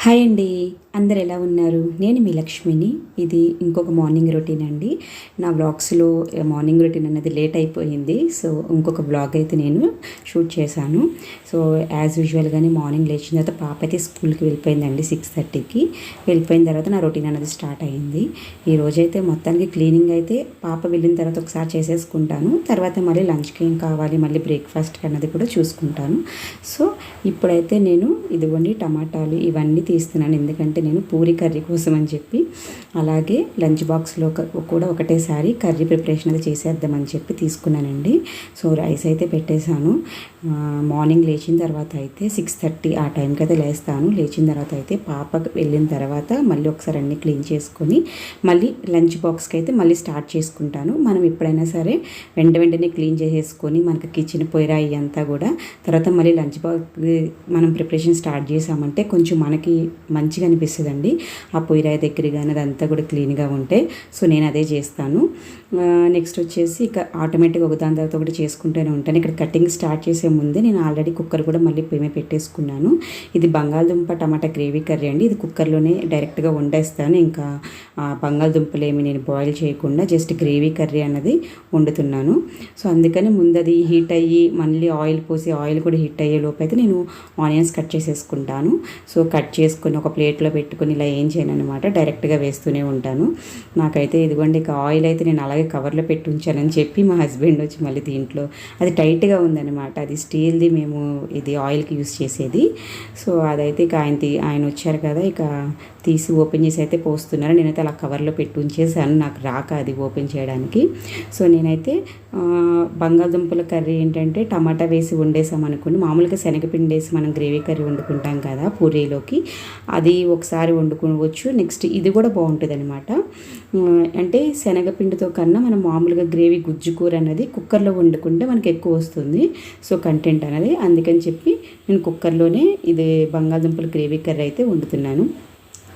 Hi అండి. అందరు ఎలా ఉన్నారు? నేను మీ లక్ష్మిని. ఇది ఇంకొక మార్నింగ్ రొటీన్ అండి. నా వ్లాగ్స్లో మార్నింగ్ రొటీన్ అనేది లేట్ అయిపోయింది. సో ఇంకొక వ్లాగ్ అయితే నేను షూట్ చేశాను. సో యాజ్ యూజువల్గానే మార్నింగ్ లేచిన తర్వాత పాప అయితే స్కూల్కి వెళ్ళిపోయిందండి. 6:30కి వెళ్ళిపోయిన తర్వాత నా రొటీన్ అనేది స్టార్ట్ అయ్యింది. ఈరోజైతే మొత్తానికి క్లీనింగ్ అయితే పాప వెళ్ళిన తర్వాత ఒకసారి చేసేసుకుంటాను. తర్వాత మళ్ళీ లంచ్కి ఏం కావాలి, మళ్ళీ బ్రేక్ఫాస్ట్కి అన్నది కూడా చూసుకుంటాను. సో ఇప్పుడైతే నేను ఇదిగోండి టమాటాలు ఇవన్నీ తీస్తున్నాను. ఎందుకంటే నేను పూరి కర్రీ కోసం అని చెప్పి, అలాగే లంచ్ బాక్స్లో కూడా ఒకటేసారి కర్రీ ప్రిపరేషన్ అది చేసేద్దామని చెప్పి తీసుకున్నానండి. సో రైస్ అయితే పెట్టేశాను. మార్నింగ్ లేచిన తర్వాత అయితే 6:30 ఆ టైంకి అయితే లేస్తాను. లేచిన తర్వాత అయితే పాప వెళ్ళిన తర్వాత మళ్ళీ ఒకసారి అన్నీ క్లీన్ చేసుకొని మళ్ళీ లంచ్ బాక్స్కి అయితే మళ్ళీ స్టార్ట్ చేసుకుంటాను. మనం ఎప్పుడైనా సరే వెంటనే క్లీన్ చేసేసుకొని మనకి కిచెన్ పొయ్యిరా అంతా కూడా తర్వాత మళ్ళీ లంచ్ బాక్స్ మనం ప్రిపరేషన్ స్టార్ట్ చేసామంటే కొంచెం మనకి మంచిగా అనిపిస్తుందండి. ఆ పొయ్యిరాయి దగ్గర కానీ అదంతా కూడా క్లీన్గా ఉంటే. సో నేను అదే చేస్తాను. నెక్స్ట్ వచ్చేసి ఇక ఆటోమేటిక్గా ఒకదాని తర్వాత ఒకటి చేసుకుంటూనే ఉంటాను. ఇక్కడ కటింగ్ స్టార్ట్ చేసే ముందే నేను ఆల్రెడీ కుక్కర్ కూడా మళ్ళీ పొయ్యి పెట్టేసుకున్నాను. ఇది బంగాళదుంప టమాటా గ్రేవీ కర్రీ అండి. ఇది కుక్కర్లోనే డైరెక్ట్గా వండేస్తాను. ఇంకా బంగాళదుంపలు ఏమి నేను బాయిల్ చేయకుండా జస్ట్ గ్రేవీ కర్రీ అన్నది వండుతున్నాను. సో అందుకని ముందు అది హీట్ అయ్యి మళ్ళీ ఆయిల్ పోసి ఆయిల్ కూడా హీట్ అయ్యే లోపు అయితే నేను ఆనియన్స్ కట్ చేసేసుకుంటాను. సో కట్ చేసుకొని ఒక ప్లేట్లో పెట్టుకొని ఇలా ఏం చేయను అనమాట, డైరెక్ట్గా వేస్తూనే ఉంటాను. నాకైతే ఇదిగోండి ఇక ఆయిల్ అయితే నేను అలాగే కవర్లో పెట్టి ఉంచానని చెప్పి మా హస్బెండ్ వచ్చి మళ్ళీ దీంట్లో అది టైట్గా ఉందన్నమాట. అది స్టీల్ది, మేము ఇది ఆయిల్కి యూస్ చేసేది. సో అదైతే ఇక ఆయన వచ్చారు కదా, ఇక తీసి ఓపెన్ చేసి అయితే పోస్తున్నారు. నేనైతే అలా కవర్లో పెట్టి ఉంచేసాను, నాకు రాక అది ఓపెన్ చేయడానికి. సో నేనైతే బంగాళదుంపల కర్రీ ఏంటంటే టమాటా వేసి వండేసాం అనుకోండి. మామూలుగా శనగపిండి వేసి మనం గ్రేవీ కర్రీ వండుకుంటాం కదా పూరీలోకి, అది ఒకసారి వండుకోవచ్చు. నెక్స్ట్ ఇది కూడా బాగుంటుంది అనమాట. అంటే శనగపిండితో కన్నా మనం మామూలుగా గ్రేవీ గుజ్జు కూర అనేది కుక్కర్లో వండుకుంటే మనకి ఎక్కువ వస్తుంది. సో కంటెంట్ అనేది అందుకని చెప్పి నేను కుక్కర్లోనే ఇది బంగాళదుంపల గ్రేవీ కర్రీ అయితే వండుతున్నాను.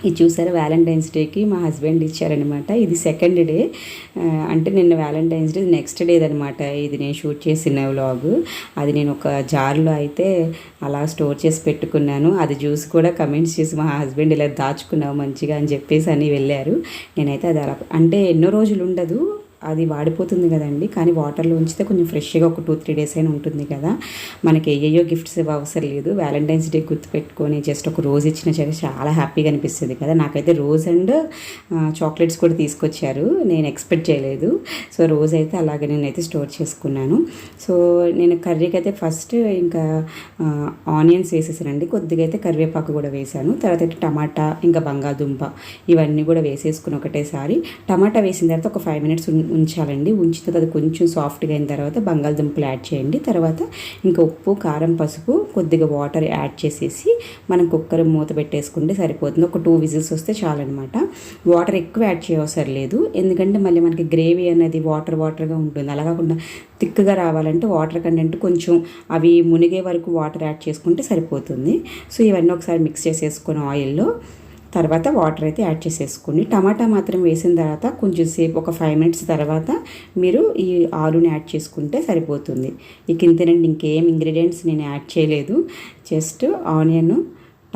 ఇది చూసారా, వ్యాలంటైన్స్ డేకి మా హస్బెండ్ ఇచ్చారనమాట. ఇది సెకండ్ డే, అంటే నిన్న వ్యాలంటైన్స్ డే నెక్స్ట్ డేది అనమాట. ఇది నేను షూట్ చేసిన వ్లాగ్. అది నేను ఒక జార్లో అయితే అలా స్టోర్ చేసి పెట్టుకున్నాను. అది చూసి కూడా కమెంట్స్ చేసి మా హస్బెండ్ ఇలా దాచుకున్నావు మంచిగా అని చెప్పేసి అని వెళ్ళారు. నేనైతే అది అలా అంటే ఎన్నో రోజులు ఉండదు, అది వాడిపోతుంది కదండి. కానీ వాటర్లో ఉంచితే కొంచెం ఫ్రెష్గా ఒక 2-3 డేస్ అయినా ఉంటుంది కదా. మనకి ఏయో గిఫ్ట్స్ అవసరం లేదు. వ్యాలంటైన్స్ డే గుర్తుపెట్టుకొని జస్ట్ ఒక రోజు ఇచ్చిన చాలా హ్యాపీగా అనిపిస్తుంది కదా. నాకైతే రోజ్ అండ్ చాక్లెట్స్ కూడా తీసుకొచ్చారు, నేను ఎక్స్పెక్ట్ చేయలేదు. సో రోజ్ అయితే అలాగే నేనైతే స్టోర్ చేసుకున్నాను. సో నేను కర్రీకి అయితే ఫస్ట్ ఇంకా ఆనియన్స్ వేసేసానండి. కొద్దిగా అయితే కరివేపాకు కూడా వేసాను. తర్వాత అయితే టమాటా ఇంకా బంగాళదుంప ఇవన్నీ కూడా వేసేసుకుని ఒకటేసారి టమాటా వేసిన తర్వాత ఒక 5 minutes ఉంచాలండి. ఉంచిన తర్వాత అది కొంచెం సాఫ్ట్గా అయిన తర్వాత బంగాళదుంపలు యాడ్ చేయండి. తర్వాత ఇంకా ఉప్పు, కారం, పసుపు, కొద్దిగా వాటర్ యాడ్ చేసేసి మనం కుక్కర్ మూత పెట్టేసుకుంటే సరిపోతుంది. ఒక 2 విజిల్స్ వస్తే చాలన్నమాట. వాటర్ ఎక్కువ యాడ్ చేయవసరం లేదు, ఎందుకంటే మళ్ళీ మనకి గ్రేవీ అనేది వాటర్గా ఉంటుంది. అలా కాకుండా థిక్గా రావాలంటే వాటర్ కంటెంట్ కొంచెం అవి మునిగే వరకు వాటర్ యాడ్ చేసుకుంటే సరిపోతుంది. సో ఇవన్నీ ఒకసారి మిక్స్ చేసేసుకొని ఆయిల్లో తర్వాత వాటర్ అయితే యాడ్ చేసేసుకుని టమాటా మాత్రం వేసిన తర్వాత కొంచెం సేపు ఒక 5 minutes తర్వాత మీరు ఈ ఆలుని యాడ్ చేసుకుంటే సరిపోతుంది. ఇక ఇంతేనండి, ఇంకేం ఇంగ్రీడియంట్స్ నేను యాడ్ చేయలేదు. జస్ట్ ఆనియన్,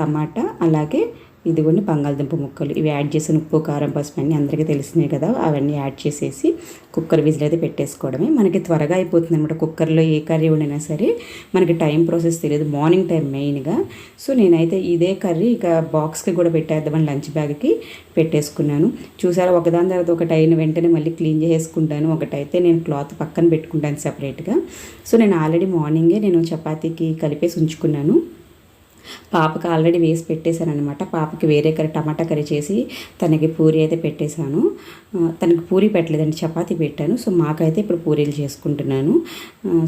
టమాటా, అలాగే ఇదిగోండి బంగాళదుంప ముక్కలు ఇవి యాడ్ చేసిన ఉప్పు, కారం, పసుపు అన్నీ అందరికీ తెలిసినాయి కదా. అవన్నీ యాడ్ చేసేసి కుక్కర్ విజిల్ అయితే పెట్టేసుకోవడమే. మనకి త్వరగా అయిపోతుంది అనమాట. కుక్కర్లో ఏ కర్రీ వండినా సరే మనకి టైం ప్రాసెస్ తెలియదు, మార్నింగ్ టైం మెయిన్గా. సో నేనైతే ఇదే కర్రీ ఇక బాక్స్కి కూడా పెట్టేద్దామని లంచ్ బ్యాగ్కి పెట్టేసుకున్నాను. చూసారా, ఒకదాని తర్వాత ఒకటి అయిన వెంటనే మళ్ళీ క్లీన్ చేసుకుంటాను. ఒకటైతే నేను క్లాత్ పక్కన పెట్టుకుంటాను సపరేట్గా. సో నేను ఆల్రెడీ మార్నింగే నేను చపాతీకి కలిపేసి ఉంచుకున్నాను. పాపకి ఆల్రెడీ వేసి పెట్టేశాను అనమాట. పాపకి వేరే కర్రీ టమాటా కర్రీ చేసి తనకి పూరి అయితే పెట్టేశాను. తనకి పూరి పెట్టలేదండి, చపాతీ పెట్టాను. సో మాకైతే ఇప్పుడు పూరీలు చేసుకుంటున్నాను.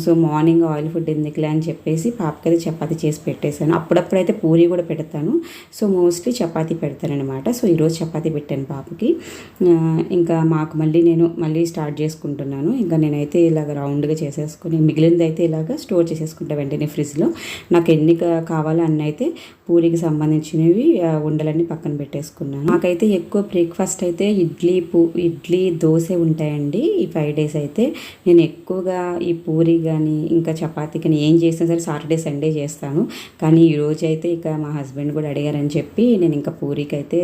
సో మార్నింగ్ ఆయిల్ ఫుడ్ ఎందుకులే అని చెప్పేసి పాపకైతే చపాతీ చేసి పెట్టేశాను. అప్పుడప్పుడైతే పూరి కూడా పెడతాను. సో మోస్ట్లీ చపాతీ పెడతానమాట. సో ఈరోజు చపాతీ పెట్టాను పాపకి. ఇంకా మాకు మళ్ళీ స్టార్ట్ చేసుకుంటున్నాను. ఇంకా నేనైతే ఇలాగ రౌండ్గా చేసేసుకుని మిగిలినది అయితే ఇలాగ స్టోర్ చేసేసుకుంటా వెంటనే ఫ్రిడ్జ్లో. నాకు ఎన్ని కావాలో అన్నీ నేనైతే పూరికి సంబంధించినవి ఉండలన్నీ పక్కన పెట్టేసుకున్నాను. నాకైతే ఎక్కువ బ్రేక్ఫాస్ట్ అయితే ఇడ్లీ దోశ ఉంటాయండి. ఈ 5 days అయితే నేను ఎక్కువగా ఈ పూరి కానీ ఇంకా చపాతీ కానీ ఏం చేసినా సరే సాటర్డే సండే చేస్తాను. కానీ ఈరోజు అయితే ఇక మా హస్బెండ్ కూడా అడిగారని చెప్పి నేను ఇంకా పూరికి అయితే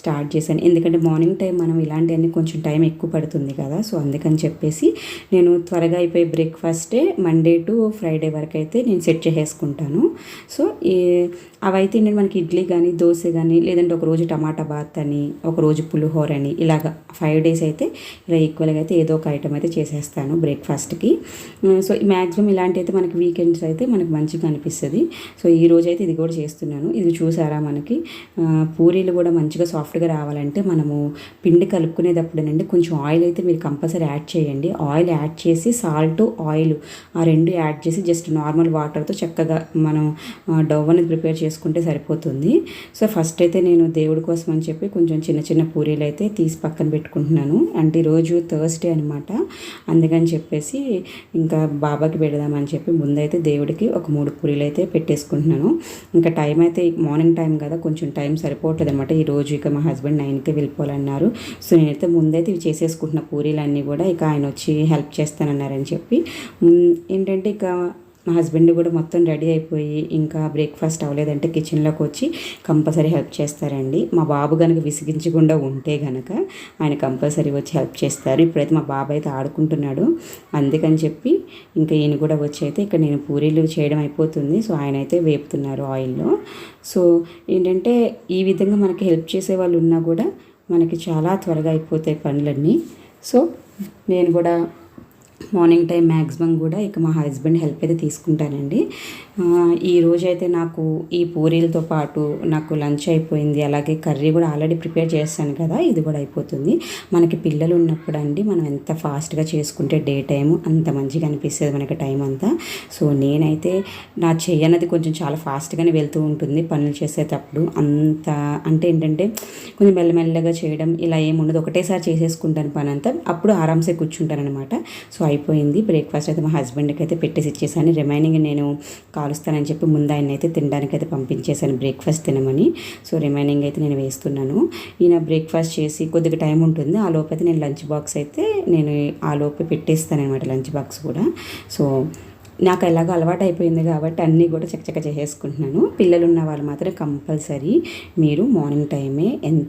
స్టార్ట్ చేశాను. ఎందుకంటే మార్నింగ్ టైం మనం ఇలాంటివన్నీ కొంచెం టైం ఎక్కువ పడుతుంది కదా, సో అందుకని చెప్పేసి నేను త్వరగా అయిపోయి బ్రేక్ఫాస్టే మండే టు ఫ్రైడే వరకు అయితే నేను సెట్ చేసేసుకుంటాను. సో అవైతే నేను మనకి ఇడ్లీ కానీ దోశ కానీ లేదంటే ఒకరోజు టమాటా బాత్ అని ఒకరోజు పులిహోర అని ఇలాగ 5 days అయితే ఇలా ఈక్వల్గా అయితే ఏదో ఒక ఐటమ్ అయితే చేసేస్తాను బ్రేక్ఫాస్ట్కి. సో మ్యాక్సిమం ఇలాంటి అయితే మనకి వీకెండ్స్ అయితే మనకు మంచిగా అనిపిస్తుంది. సో ఈ రోజు అయితే ఇది కూడా చేస్తున్నాను. ఇది చూసారా, మనకి పూరీలు కూడా మంచిగా సాఫ్ట్గా రావాలంటే మనము పిండి కలుపుకునేటప్పుడేనండి కొంచెం ఆయిల్ అయితే మీరు కంపల్సరీ యాడ్ చేయండి. ఆయిల్ యాడ్ చేసి సాల్ట్ ఆయిల్ ఆ రెండు యాడ్ చేసి జస్ట్ నార్మల్ వాటర్తో చక్కగా మనం డవ్ అనేది ప్రిపేర్ చేసుకుంటే సరిపోతుంది. సో ఫస్ట్ అయితే నేను దేవుడి కోసం అని చెప్పి కొంచెం చిన్న చిన్న పూరీలు అయితే తీసి పక్కన పెట్టుకుంటున్నాను. అంటే ఈరోజు థర్స్డే అనమాట, అందుకని చెప్పేసి ఇంకా బాబాకి పెడదామని చెప్పి ముందైతే దేవుడికి ఒక 3 పూరీలు అయితే పెట్టేసుకుంటున్నాను. ఇంకా టైం అయితే మార్నింగ్ టైం కదా, కొంచెం టైం సరిపోవట్లేదు అనమాట. ఈరోజు ఇక మా హస్బెండ్ 9కి వెళ్ళిపోవాలన్నారు. సో నేనైతే ముందైతే ఇవి చేసేసుకుంటున్న పూరీలన్నీ కూడా ఇక ఆయన వచ్చి హెల్ప్ చేస్తానన్నారని చెప్పి ఏంటంటే ఇక మా హస్బెండ్ కూడా మొత్తం రెడీ అయిపోయి ఇంకా బ్రేక్ఫాస్ట్ అవ్వలేదంటే కిచెన్లోకి వచ్చి కంపల్సరీ హెల్ప్ చేస్తారండి. మా బాబు కనుక విసిగించకుండా ఉంటే కనుక ఆయన కంపల్సరీ వచ్చి హెల్ప్ చేస్తారు. ఇప్పుడైతే మా బాబు అయితే ఆడుకుంటున్నాడు, అందుకని చెప్పి ఇంకా ఈయన కూడా వచ్చి అయితే ఇక్కడ నేను పూరీలు చేయడం అయిపోతుంది. సో ఆయన అయితే వేపుతున్నారు ఆయిల్లో. సో ఏంటంటే ఈ విధంగా మనకి హెల్ప్ చేసే వాళ్ళు ఉన్నా కూడా మనకి చాలా త్వరగా అయిపోతాయి పనులన్నీ. సో నేను కూడా మార్నింగ్ టైం మ్యాక్సిమం కూడా ఇక మా హస్బెండ్ హెల్ప్ అయితే తీసుకుంటానండి. ఈరోజు అయితే నాకు ఈ పూరీలతో పాటు నాకు లంచ్ అయిపోయింది, అలాగే కర్రీ కూడా ఆల్రెడీ ప్రిపేర్ చేస్తాను కదా, ఇది కూడా అయిపోతుంది. మనకి పిల్లలు ఉన్నప్పుడు అండి మనం ఎంత ఫాస్ట్గా చేసుకుంటే డే టైము అంత మంచిగా అనిపిస్తుంది మనకి టైం అంతా. సో నేనైతే నా చేయనది కొంచెం చాలా ఫాస్ట్గానే వెళ్తూ ఉంటుంది పనులు చేసేటప్పుడు. అంత అంటే ఏంటంటే కొంచెం మెల్లమెల్లగా చేయడం ఇలా ఏముండదు, ఒకటేసారి చేసేసుకుంటాను పని అంతా, అప్పుడు ఆరామ్సే కూర్చుంటాను అనమాట. సో అయిపోయింది బ్రేక్ఫాస్ట్ అయితే మా హస్బెండ్కి అయితే పెట్టేసి ఇచ్చేసాను. రిమైనింగ్ నేను కాలుస్తానని చెప్పి ముందు ఆయన అయితే తినడానికి అయితే పంపించేశాను బ్రేక్ఫాస్ట్ తినమని. సో రిమైనింగ్ అయితే నేను వేస్తున్నాను. ఈయన బ్రేక్ఫాస్ట్ చేసి కొద్దిగా టైం ఉంటుంది, ఆ లోపు అయితే నేను లంచ్ బాక్స్ అయితే నేను ఆ లోపే పెట్టేస్తాను అనమాట, లంచ్ బాక్స్ కూడా. సో నాకు ఎలాగో అలవాటు అయిపోయింది కాబట్టి అన్నీ కూడా చక్కచక్క చేసేసుకుంటున్నాను. పిల్లలు ఉన్న వాళ్ళు మాత్రం కంపల్సరీ మీరు మార్నింగ్ టైమే ఎంత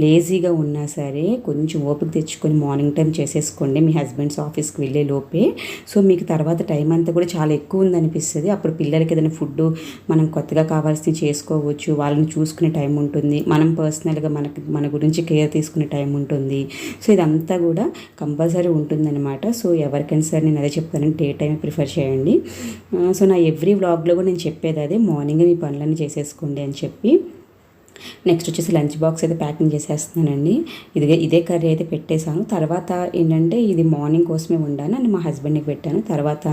లేజీగా ఉన్నా సరే కొంచెం ఓపిక తెచ్చుకొని మార్నింగ్ టైం చేసేసుకోండి మీ హస్బెండ్స్ ఆఫీస్కి వెళ్ళే లోపే. సో మీకు తర్వాత టైం అంతా కూడా చాలా ఎక్కువ ఉందనిపిస్తుంది. అప్పుడు పిల్లలకి ఏదైనా ఫుడ్ మనం కొత్తగా కావాల్సింది చేసుకోవచ్చు, వాళ్ళని చూసుకునే టైం ఉంటుంది, మనం పర్సనల్గా మన గురించి కేర్ తీసుకునే టైం ఉంటుంది. సో ఇదంతా కూడా కంపల్సరీ ఉంటుందన్నమాట. సో ఎవరికైనా సరే నేను అదే చెప్తాను, డే టైం ప్రిఫర్ చేయండి. సో నా ఎవ్రీ వ్లాగ్లో కూడా నేను చెప్పేది అదే, మార్నింగ్ మీ పనులన్నీ చేసేసుకోండి అని చెప్పి. నెక్స్ట్ వచ్చేసి లంచ్ బాక్స్ అయితే ప్యాకింగ్ చేసేస్తున్నానండి. ఇదే కర్రీ అయితే పెట్టేశాను. తర్వాత ఏంటంటే ఇది మార్నింగ్ కోసమే వండాను అని మా హస్బెండ్కి పెట్టాను. తర్వాత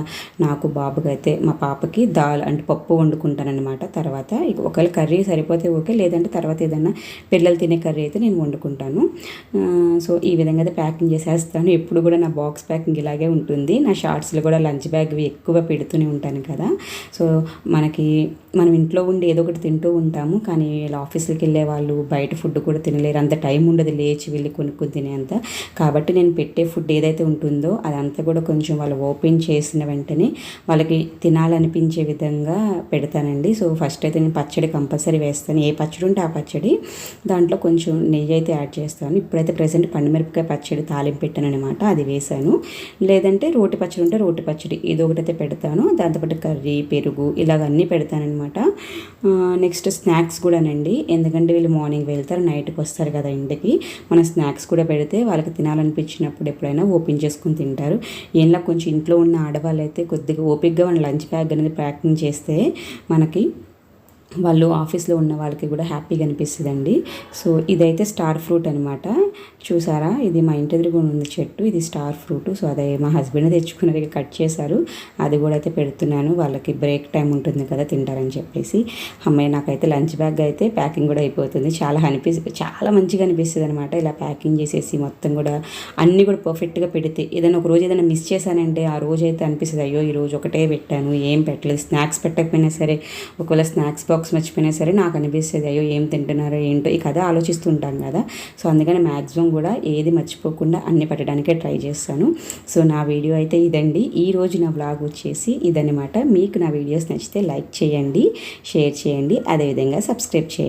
నాకు బాబుకి అయితే మా పాపకి దాల్ అంటే పప్పు వండుకుంటాను అనమాట. తర్వాత ఒకవేళ కర్రీ సరిపోతే ఓకే, లేదంటే తర్వాత ఏదైనా పిల్లలు తినే కర్రీ అయితే నేను వండుకుంటాను. సో ఈ విధంగా అయితే ప్యాకింగ్ చేసేస్తాను. ఎప్పుడు కూడా నా బాక్స్ ప్యాకింగ్ ఇలాగే ఉంటుంది. నా షార్ట్స్లో కూడా లంచ్ బ్యాగ్వి ఎక్కువ పెడుతూనే ఉంటాను కదా. సో మనం ఇంట్లో ఉండి ఏదో ఒకటి తింటూ ఉంటాము, కానీ ఇలా ఆఫీస్కి వెళ్ళే వాళ్ళు బయట ఫుడ్ కూడా తినలేరు, అంత టైం ఉండదు లేచి వెళ్ళి కొనుక్కొని తినేంత. కాబట్టి నేను పెట్టే ఫుడ్ ఏదైతే ఉంటుందో అదంతా కూడా కొంచెం వాళ్ళు ఓపెన్ చేసిన వెంటనే వాళ్ళకి తినాలనిపించే విధంగా పెడతానండి. సో ఫస్ట్ అయితే నేను పచ్చడి కంపల్సరీ వేస్తాను, ఏ పచ్చడి ఉంటే ఆ పచ్చడి, దాంట్లో కొంచెం నెయ్యి అయితే యాడ్ చేస్తాను. ఇప్పుడైతే ప్రెసెంట్ పండుమిరపకాయ పచ్చడి తాలింపు పెట్టాను అనమాట, అది వేసాను. లేదంటే రోటి పచ్చడి ఉంటే రోటి పచ్చడి ఏదో ఒకటైతే పెడతాను. దాంతోపాటు కర్రీ పెరుగు ఇలాగన్నీ పెడతానమాట. నెక్స్ట్ స్నాక్స్ కూడానండి, ఎందుకంటే వీళ్ళు మార్నింగ్ వెళ్తారు నైట్కి వస్తారు కదా ఇంటికి, మన స్నాక్స్ కూడా పెడితే వాళ్ళకి తినాలనిపించినప్పుడు ఎప్పుడైనా ఓపెన్ చేసుకుని తింటారు. ఏంలా కొంచెం ఇంట్లో ఉన్న ఆడవాళ్ళు అయితే కొద్దిగా ఓపికగా మన లంచ్ బ్యాగ్ అనేది ప్యాకింగ్ చేస్తే మనకి వాళ్ళు ఆఫీస్లో ఉన్న వాళ్ళకి కూడా హ్యాపీగా అనిపిస్తుందండి. సో ఇదైతే స్టార్ ఫ్రూట్ అనమాట. చూసారా, ఇది మా ఇంటి ఎదురుగా ఉంది చెట్టు, ఇది స్టార్ ఫ్రూట్. సో అదే మా హస్బెండ్ తెచ్చుకున్నది, కట్ చేశారు. అది కూడా అయితే పెడుతున్నాను, వాళ్ళకి బ్రేక్ టైం ఉంటుంది కదా తింటారని చెప్పేసి. అమ్మాయి నాకైతే లంచ్ బ్యాగ్ అయితే ప్యాకింగ్ కూడా అయిపోతుంది. చాలా మంచిగా అనిపిస్తుంది అనమాట. ఇలా ప్యాకింగ్ చేసేసి మొత్తం కూడా అన్నీ కూడా పర్ఫెక్ట్గా పెడితే, ఏదైనా ఒక రోజు ఏదైనా మిస్ చేశానంటే ఆ రోజు అయితే అనిపిస్తుంది, అయ్యో ఈరోజు ఒకటే పెట్టాను, ఏం పెట్టలేదు. స్నాక్స్ పెట్టకపోయినా సరే, ఒకవేళ స్నాక్స్ బాక్స్ మర్చిపోయినా సరే నాకు అనిపిస్తుంది, అయ్యో ఏం తింటున్నారో ఏంటో ఈ కథ ఆలోచిస్తుంటాం కదా. సో అందుకని మ్యాక్సిమం కూడా ఏది మర్చిపోకుండా అన్ని పెట్టడానికే ట్రై చేస్తాను. సో నా వీడియో అయితే ఇదండి. ఈరోజు నా బ్లాగ్ వచ్చేసి ఇదనమాట. మీకు నా వీడియోస్ నచ్చితే లైక్ చేయండి, షేర్ చేయండి, అదేవిధంగా సబ్స్క్రైబ్ చేయండి.